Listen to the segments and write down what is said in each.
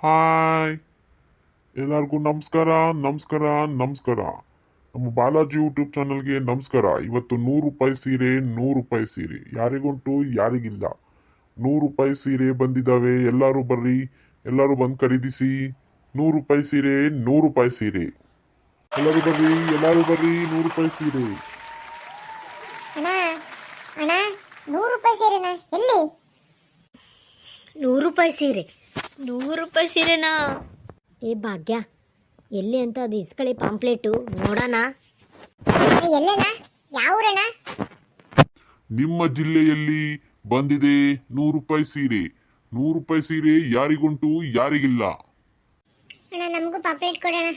Hi, ಎಲ್ಲರಿಗೂ ನಮಸ್ಕಾರ. ನಮಸ್ಕಾರ ನಮಸ್ಕಾರ ನಮ್ಮ ಬಾಲಾಜಿ ಯೂಟ್ಯೂಬ್ ಚಾನಲ್ಗೆ ನಮಸ್ಕಾರ. ಇವತ್ತು 100 ರೂಪಾಯಿ ಸೀರೆ, 100 ರೂಪಾಯಿ ಸೀರೆ ಯಾರಿಗುಂಟು ಯಾರಿಗಿಲ್ಲ. 100 ರೂಪಾಯಿ ಸೀರೆ ಬಂದಿದ್ದಾವೆ. ಎಲ್ಲರೂ ಬರ್ರಿ, ಎಲ್ಲರೂ ಬಂದು ಖರೀದಿಸಿ. 100 ರೂಪಾಯಿ ಸೀರೆ, 100 ರೂಪಾಯಿ ಸೀರೆ. ಎಲ್ಲರೂ ಬರ್ರಿ, ಎಲ್ಲರೂ ಬರ್ರಿ. 100 ರೂಪಾಯಿ ಸೀರೆ. ಅಣ್ಣ ಅಣ್ಣ 100 ರೂಪಾಯಿ ಸೀರೆನಾ? ಎಲ್ಲಿ? 100 ರೂಪಾಯಿ ಸೀರೆ, 100 ರೂಪಾಯಿ ಸೀರೆನಾ? ಏ ಭಾಗ್ಯ, ಎಲ್ಲಿ ಅಂತ ಅದು ಇಸ್ಕಳಿ ಪಾಂಪ್ಲೇಟು ನೋಡೋಣ. ಎಲ್ಲಣ್ಣ? ಯಾವೂರಣ್ಣ? ನಿಮ್ಮ ಜಿಲ್ಲೆಯಲ್ಲಿ ಬಂದಿದೆ 100 ರೂಪಾಯಿ ಸೀರೆ. 100 ರೂಪಾಯಿ ಸೀರೆ ಯಾರಿಗುಂಟು ಯಾರಿಗಿಲ್ಲ. ಅಣ್ಣ ನಮಗೂ ಪಾಪ್ಲೇಟ್ ಕೊಡೋಣ.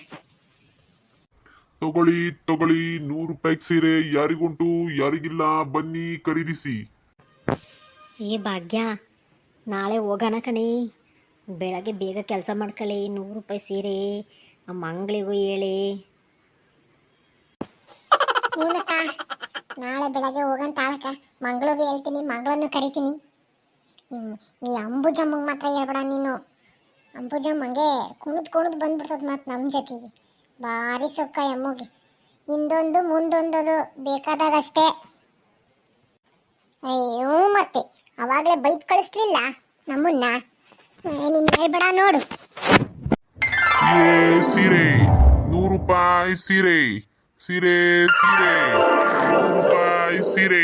ತಗೊಳ್ಳಿ ತಗೊಳ್ಳಿ, 100 ರೂಪಾಯಿ ಸೀರೆ ಯಾರಿಗುಂಟು ಯಾರಿಗಿಲ್ಲ. ಬನ್ನಿ ಖರೀದಿಸಿ. ಏ ಭಾಗ್ಯ, ನಾಳೆ ಹೋಗೋಣ ಕಣಿ. ಬೆಳಗ್ಗೆ ಬೇಗ ಕೆಲಸ ಮಾಡ್ಕೊಳ್ಳಿ. 100 ರೂಪಾಯಿ ಸೀರೆ ನಮ್ಮ ಅಂಗಳಿಗೂ ಹೇಳಿ. ಹೂನಕ್ಕ, ನಾಳೆ ಬೆಳಗ್ಗೆ ಹೋಗಂತ ಆಳಕ್ಕ. ಮಂಗಳೂರಿಗೆ ಹೇಳ್ತೀನಿ, ಮಂಗಳನ್ನು ಕರಿತೀನಿ. ಈ ಅಂಬುಜಮ್ಮಂಗೆ ಮಾತ್ರ ಹೇಳ್ಬೇಡ ನೀನು. ಅಂಬುಜಮ್ಮಂಗೆ ಕುಣಿದು ಬಂದ್ಬಿಡ್ತದ ಮತ್ತೆ ನಮ್ಮ ಜೊತೆಗೆ. ಭಾರಿ ಸೊಕ್ಕ ಎಮ್ಮಗೆ. ಹಿಂದೊಂದು ಮುಂದೊಂದದು ಬೇಕಾದಾಗಷ್ಟೇ. ಅಯ್ಯೋ, ಮತ್ತೆ ಅವಾಗಲೇ ಬೈದ್ ಕಳಿಸ್ಲಿಲ್ಲ ನಮ್ಮನ್ನ. ನೀನು ಹೇಳ್ಬೇಡ ನೋಡು. ಸೀರೆ 100 ರೂಪಾಯಿ ಸೀರೆ, ಸೀರೆ ಸೀರೆ 100 ರೂಪಾಯಿ ಸೀರೆ.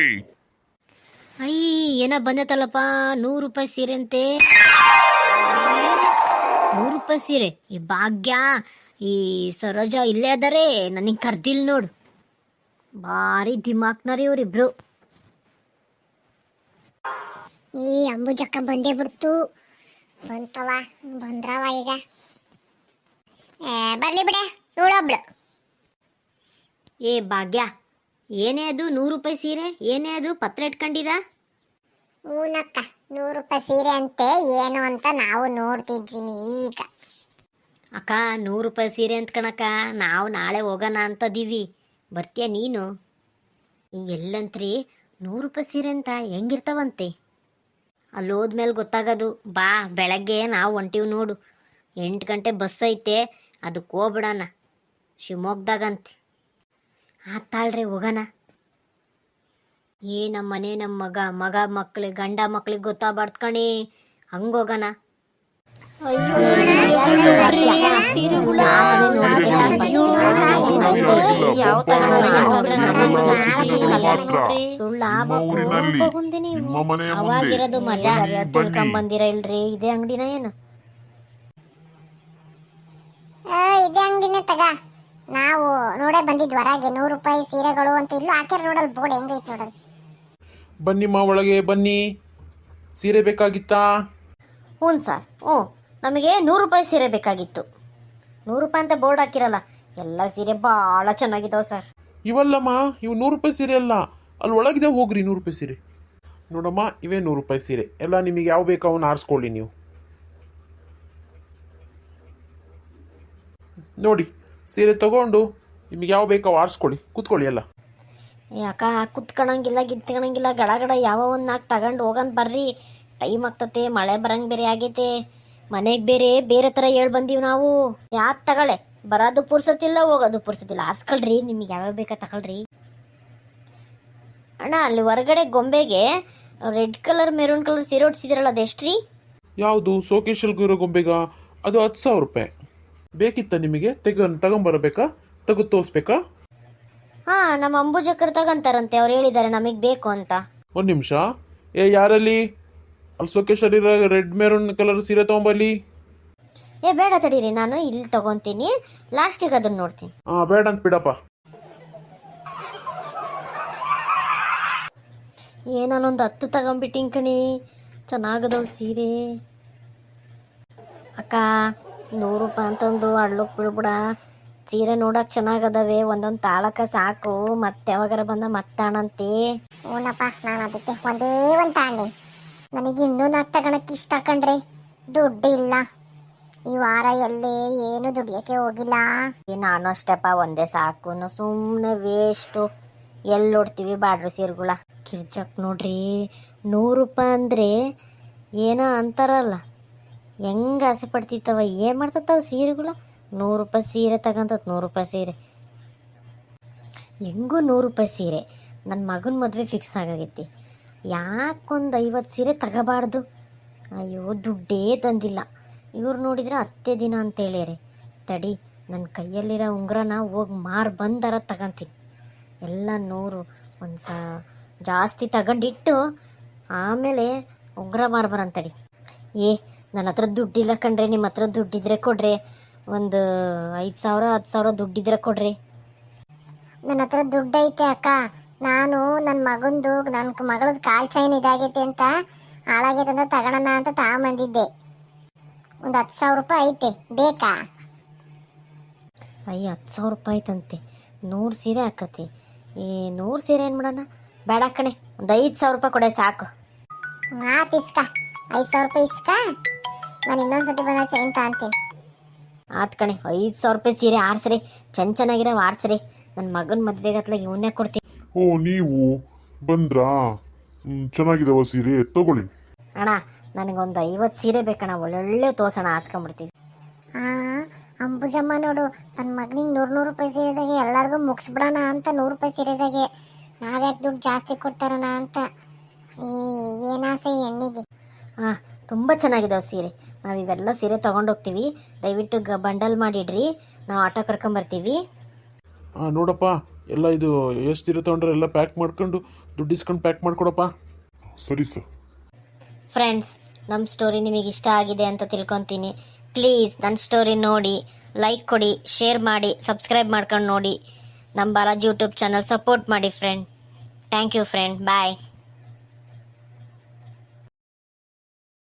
ಏನ ಬಂದೈತಲ್ಲಪ್ಪ, 100 ರೂಪಾಯಿ ಸೀರೆ ಅಂತೆ. 100 ರೂಪಾಯಿ ಸೀರೆ. ಈ ಭಾಗ್ಯ, ಈ ಸರೋಜ ಇಲ್ಲೇ ಅದಾರೆ, ನನಗೆ ಕರ್ದಿಲ್ ನೋಡು. ಭಾರಿ ದಿಮಾಕ್ನರಿ ಇವರಿಬ್ರು. ಈ ಅಂಬುಜಕ್ಕ ಬಂದೇ ಬಿಡ್ತು. ಬಂದ್ರವ ಈಗ. ಬರ್ಲಿ ಬಿಡೆ, ಇವಳೊಬ್ಳು. ಏ ಭಾಗ್ಯ, ಏನೇ ಅದು 100 ರೂಪಾಯಿ ಸೀರೆ? ಏನೇ ಅದು ಪತ್ರ ಇಟ್ಕೊಂಡಿರಾ? ಹೂನಕ್ಕ, 100 ರೂಪಾಯಿ ಸೀರೆ ಅಂತೆ. ಏನು ಅಂತ ನಾವು ನೋಡ್ತಿದ್ವಿ ಈಗ. ಅಕ್ಕ, 100 ರೂಪಾಯಿ ಸೀರೆ ಅಂತ ಕಣಕ್ಕ. ನಾವು ನಾಳೆ ಹೋಗೋಣ ಅಂತದೀವಿ. ಬರ್ತೀಯ ನೀನು? ಎಲ್ಲಂತ್ರಿ 100 ರೂಪಾಯಿ ಸೀರೆ ಅಂತ ಹೆಂಗಿರ್ತಾವಂತೆ? ಅಲ್ಲಿ ಹೋದ್ಮೇಲೆ ಗೊತ್ತಾಗೋದು. ಬಾ, ಬೆಳಗ್ಗೆ ನಾವು ಹೊಂಟಿವಿ ನೋಡು. 8 ಗಂಟೆ ಬಸ್ ಐತೆ, ಅದಕ್ಕೆ ಹೋಗ್ಬಿಡೋಣ ಶಿವಮೊಗ್ಗದಾಗಂತೆ. ಆತಾಳ್ರಿ, ಹೋಗೋಣ. ನಮ್ಮ ಮನೆ, ನಮ್ಮ ಮಗ ಮಕ್ಳಿಗೆ, ಗಂಡ ಮಕ್ಳಿಗೆ ಗೊತ್ತಾಗ್ಬಾರ್ದು ಕಣಿ. ಹಂಗೋಗೋಣ. ಅವಾಗಿರೋದು ಮಜಾ ತಿಳ್ಕೊಂಬಂದಿರ ಇಲ್ರಿ? ಇದೇ ಅಂಗಡಿನ ಏನು? ಇದೇ ಅಂಗಡಿನೇ ತಗ. ನಾವು ನೋಡೇ ಬಂದಿದ್ವಿ ಹೊರಗೆ. 100 ರೂಪಾಯಿ ಸೀರೆಗಳು ಅಂತ ಇಲ್ಲೂ ಹಾಕ್ಯಾರ ನೋಡಲ್, ಬೋರ್ಡ್ ಹೆಂಗೈತೆ ನೋಡಲ್. ಬನ್ನಿಮ್ಮ, ಒಳಗೆ ಬನ್ನಿ. ಸೀರೆ ಬೇಕಾಗಿತ್ತಾ? ಹ್ಞೂ ಸರ್, ನಮಗೆ 100 ರೂಪಾಯಿ ಸೀರೆ ಬೇಕಾಗಿತ್ತು. 100 ರೂಪಾಯಿ ಅಂತ ಬೋರ್ಡ್ ಹಾಕಿರಲ್ಲ. ಎಲ್ಲ ಸೀರೆ ಭಾಳ ಚೆನ್ನಾಗಿದ್ದಾವೆ ಸರ್. ಇವಲ್ಲಮ್ಮ, ಇವು 100 ರೂಪಾಯಿ ಸೀರೆ ಅಲ್ಲ. ಅಲ್ಲಿ ಒಳಗಿದೆ, ಹೋಗ್ರಿ. 100 ರೂಪಾಯಿ ಸೀರೆ ನೋಡಮ್ಮ, ಇವೇ 100 ರೂಪಾಯಿ ಸೀರೆ. ಎಲ್ಲ ನಿಮಗೆ ಯಾವ ಬೇಕು ಅವನ್ನ ಆರಿಸ್ಕೊಳ್ಳಿ ನೀವು. ನೋಡಿ, ಸೀರೆ ತಗೊಂಡು ನಿಮಗೆ ಯಾವ ಬೇಕೋ ಆರಿಸ್ಕೊಳ್ಳಿ. ಕೂತ್ಕೊಳ್ಳಿ ಎಲ್ಲ. ಯಾಕ ಕುತ್ಕೊಳಂಗಿಲ್ಲ, ಗಿತ್ಕೊಳಂಗಿಲ್ಲ, ಗಡ ಯಾವ ಒಂದು ನಾಲ್ಕು ತಗೊಂಡು ಹೋಗೋಣ ಬರ್ರಿ. ಟೈಮ್ ಆಗ್ತತೆ, ಮಳೆ ಬರಂಗೆ ಬೇರೆ ಆಗೈತೆ. ಮನೆಗೆ ಬೇರೆ ಥರ ಹೇಳಿ ಬಂದೀವಿ ನಾವು. ಯಾಕೆ ತಗೊಳ್ಳೆ, ಬರೋದು ಪುರ್ಸತ್ತಿಲ್ಲ, ಹೋಗೋದು ಪುರ್ಸತ್ತಿಲ್ಲ. ಆರಿಸ್ಕೊಳ್ರಿ, ನಿಮಗೆ ಯಾವ್ಯಾವ ಬೇಕಾ ತಗೊಳ್ರಿ. ಅಣ್ಣ, ಅಲ್ಲಿ ಹೊರಗಡೆ ಗೊಂಬೆಗೆ ರೆಡ್ ಕಲರ್ ಮೆರೂನ್ ಕಲರ್ ಸೀರೆ ಉಡ್ಸಿದಿರಲ್ಲ, ಅದೆಷ್ಟ್ರಿ? ಯಾವುದು ಸೋಕೇಶಲ್ಗಿರೋ ಗೊಂಬೆಗ? ಅದು 10,000 ರೂಪಾಯಿ. ಬೇಕಿತ್ತ ನಿಮಗೆ? ತಗೊಂಬರಬೇಕಾ? ತೆಗೆದು ತೋರಿಸ್ಬೇಕಾ? ಹಾಂ, ನಮ್ಮ ಅಂಬುಜಕ್ಕರ್ ತಗೊಂತಾರಂತೆ, ಅವ್ರು ಹೇಳಿದ್ದಾರೆ ನಮಗೆ ಬೇಕು ಅಂತ. ಒಂದು ನಿಮಿಷ. ಯಾರಲ್ಲಿ ಅಲ್ಲಿ ಸೋಕೇಶಲ್ಲಿರೋ ರೆಡ್ ಮೆರೂನ್ ಕಲರ್ ಸೀರೆ ತೊಗೊಂಬಲ್ಲಿ. ಬೇಡ ತಡೀರಿ, ನಾನು ಇಲ್ಲಿ ತಗೊಂತೀನಿ, ಲಾಸ್ಟಿಗೆ ಅದನ್ನ ನೋಡ್ತೀನಿ. ಬೇಡ ಅಂತ ಬಿಡಪ್ಪ. ನಾನೊಂದು 10 ತಗೊಂಬಿಟ್ಟಿಂಗ್ ಕಣಿ. ಚೆನ್ನಾಗದವು ಸೀರೆ. ಅಕ್ಕ, 100 ರೂಪಾಯಿ ಅಂತಂದು ಅಡ್ಲಕ್ಕೆ ಬಿಡ್ಬಿಡ. ಸೀರೆ ನೋಡಕ್ಕೆ ಚೆನ್ನಾಗದವೆ, ಒಂದೊಂದು ತಾಳಕ್ಕೆ ಸಾಕು. ಮತ್ತೆ ಯಾವಾಗಾರ ಬಂದ ಮತ್ತಾಣಂತೆ. ಹೂನಪ್ಪ, ನಾನು ಅದಕ್ಕೆ ಒಂದೇ ಒಂದು ತಾಂಡಿ. ನನಗೆ ಇನ್ನೂ 4 ತಗೊಳಕ್ಕೆ ಇಷ್ಟ ಕಂಡ್ರಿ. ದುಡ್ಡು ಇಲ್ಲ ಈ ವಾರ. ಎಲ್ಲೇ ಏನು ದುಡಿಯೋಕ್ಕೆ ಹೋಗಿಲ್ಲ. ನಾನು ಅಷ್ಟೇಪ್ಪ, ಒಂದೇ ಸಾಕು. ಸುಮ್ಮನೆ ವೇಸ್ಟು. ಎಲ್ಲಿ ನೋಡ್ತೀವಿ ಬಾಡ್ರು ಸೀರೆಗಳ. ಕಿರ್ಚಕ್ ನೋಡ್ರಿ, 100 ರೂಪಾಯಿ ಅಂದರೆ ಏನೋ ಅಂತಾರಲ್ಲ, ಹೆಂಗೆ ಆಸೆ ಪಡ್ತಿತ್ತವ, ಏನು ಮಾಡ್ತತ್ತವ ಸೀರೆಗಳು. 100 ರೂಪಾಯಿ ಸೀರೆ ತಗೊಂತತ್, 100 ರೂಪಾಯಿ ಸೀರೆ. ಹೆಂಗೂ 100 ರೂಪಾಯಿ ಸೀರೆ. ನನ್ನ ಮಗನ ಮದುವೆ ಫಿಕ್ಸ್ ಆಗೈತಿ. ಯಾಕೊಂದು 50 ಸೀರೆ ತಗೋಬಾರ್ದು? ಅಯ್ಯೋ, ದುಡ್ಡೇ ತಂದಿಲ್ಲ. ಇವ್ರು ನೋಡಿದ್ರೆ 10 ದಿನ ಅಂತೇಳ್ಯಾರೆ. ತಡಿ, ನನ್ನ ಕೈಯಲ್ಲಿರೋ ಉಂಗುರನ ಹೋಗಿ ಮಾರು ಬಂದಾರ ತಗೊಂತೀನಿ. ಎಲ್ಲ 100 ಜಾಸ್ತಿ ತಗೊಂಡಿಟ್ಟು ಆಮೇಲೆ ಉಂಗುರ ಮಾರ್ಬರಂತಡಿ. ನನ್ನ ಹತ್ರ ದುಡ್ಡಿಲ್ಲ ಕಣ್ರಿ. ನಿಮ್ಮ ಹತ್ರ ದುಡ್ಡಿದ್ರೆ ಕೊಡ್ರಿ. ಒಂದು 5,000 10,000 ದುಡ್ಡಿದ್ರೆ ಕೊಡ್ರಿ. ನನ್ನ ಹತ್ರ ದುಡ್ಡು ಐತೆ ಅಕ್ಕ. ನಾನು ನನ್ನ ಮಗಂದು, ನನ್ನ ಮಗಳದ್ದು ಕಾಲ್ ಚೈನ್ ಇದಾಗೈತೆ ಅಂತ, ಹಾಳಾಗೈತೆ ಅಂತ ತಗೋಣ ಅಂತ ತಗೊಂಬಂದಿದ್ದೆ. ಒಂದು 10,000 ರೂಪಾಯಿ ಐತೆ, ಬೇಕಾ? ಅಯ್ಯ, 10,000 ರೂಪಾಯಿ ಐತಂತೆ. 100 ಸೀರೆ ಹಾಕತಿ. 100 ಸೀರೆ ಏನು ಮಾಡೋಣ? ಬೇಡ ಕಣೆ, ಒಂದು 5,000 ರೂಪಾಯಿ ಕೊಡೆ ಸಾಕು. ಆತು, ಇಸ್ಕ. 5,000 ರೂಪಾಯಿ ಇಸ್ಕ. ನಾನು ಇನ್ನೊಂದ್ಸತಿ ಬಂದ ಚೈನ್ ತಗೊಂತೀನಿ. ಆತ್ ಕಣೆ, 5,000 ರೂಪಾಯಿ ಸೀರೆ ಆರಿಸ್ರಿ. ಚೆನ್ನಾಗಿರೋ ಆರಿಸ್ರಿ. ನನ್ನ ಮಗನ ಮದುವೆಗತ್ಲಾಗ ಇವನ್ನೇ ಕೊಡ್ತೀನಿ. ಓ, ನೀವು ಬಂದ್ರಾ? ಚೆನ್ನಾಗಿದಾವ ಸೀರೆ, ತಗೊಳ್ಳಿ. ಅಣ್ಣ, ನನಗೊಂದು 50 ಸೀರೆ ಬೇಕಣ್ಣ. ಒಳ್ಳೊಳ್ಳೆ ತೋರ್ಸೋಣ, ಆಸ್ಕೊಂಬಿಡ್ತೀವಿ. ಅಂಬುಜಮ್ಮ ನೋಡು, ತನ್ನ ಮಗನಿಗೆ 100 ರೂಪಾಯಿ ಸೀರೆದಾಗೆ ಎಲ್ಲರಿಗೂ ಮುಗಿಸ್ಬಿಡೋಣ ಅಂತ 100 ರೂಪಾಯಿ ಸೀರೆದಾಗೆ ನಾವ್ಯಾಕೆ ದುಡ್ಡು ಜಾಸ್ತಿ ಕೊಡ್ತಾರಣ ಅಂತ. ಏನಾಸೆ ಹೆಣ್ಣಿಗೆ. ಹಾಂ, ತುಂಬ ಚೆನ್ನಾಗಿದಾವೆ ಸೀರೆ. ನಾವು ಇವೆಲ್ಲ ಸೀರೆ ತೊಗೊಂಡೋಗ್ತೀವಿ. ದಯವಿಟ್ಟು ಬಂಡಲ್ ಮಾಡಿಡ್ರಿ, ನಾವು ಆಟೋ ಕರ್ಕೊಂಬರ್ತೀವಿ. ನೋಡಪ್ಪ, ಎಲ್ಲ ಇದು ಎಷ್ಟು ಸೀರೆ ತೊಗೊಂಡ್ರೆ ಎಲ್ಲ ಪ್ಯಾಕ್ ಮಾಡ್ಕೊಂಡು ದುಡ್ಡು ಇಸ್ಕೊಂಡು ಪ್ಯಾಕ್ ಮಾಡ್ಕೊಡಪ್ಪ. ಸರಿ ಸರ್. ಫ್ರೆಂಡ್ಸ್, ನಮ್ಮ ಸ್ಟೋರಿ ನಿಮಗೆ ಇಷ್ಟ ಆಗಿದೆ ಅಂತ ತಿಳ್ಕೊತೀನಿ. ಪ್ಲೀಸ್ ನನ್ನ ಸ್ಟೋರಿ ನೋಡಿ, ಲೈಕ್ ಕೊಡಿ, ಶೇರ್ ಮಾಡಿ, ಸಬ್ಸ್ಕ್ರೈಬ್ ಮಾಡ್ಕೊಂಡು ನೋಡಿ. ನಮ್ಮ ಬಾಲಾಜಿ ಯೂಟ್ಯೂಬ್ ಚಾನಲ್ ಸಪೋರ್ಟ್ ಮಾಡಿ friend. Thank you friend. Bye.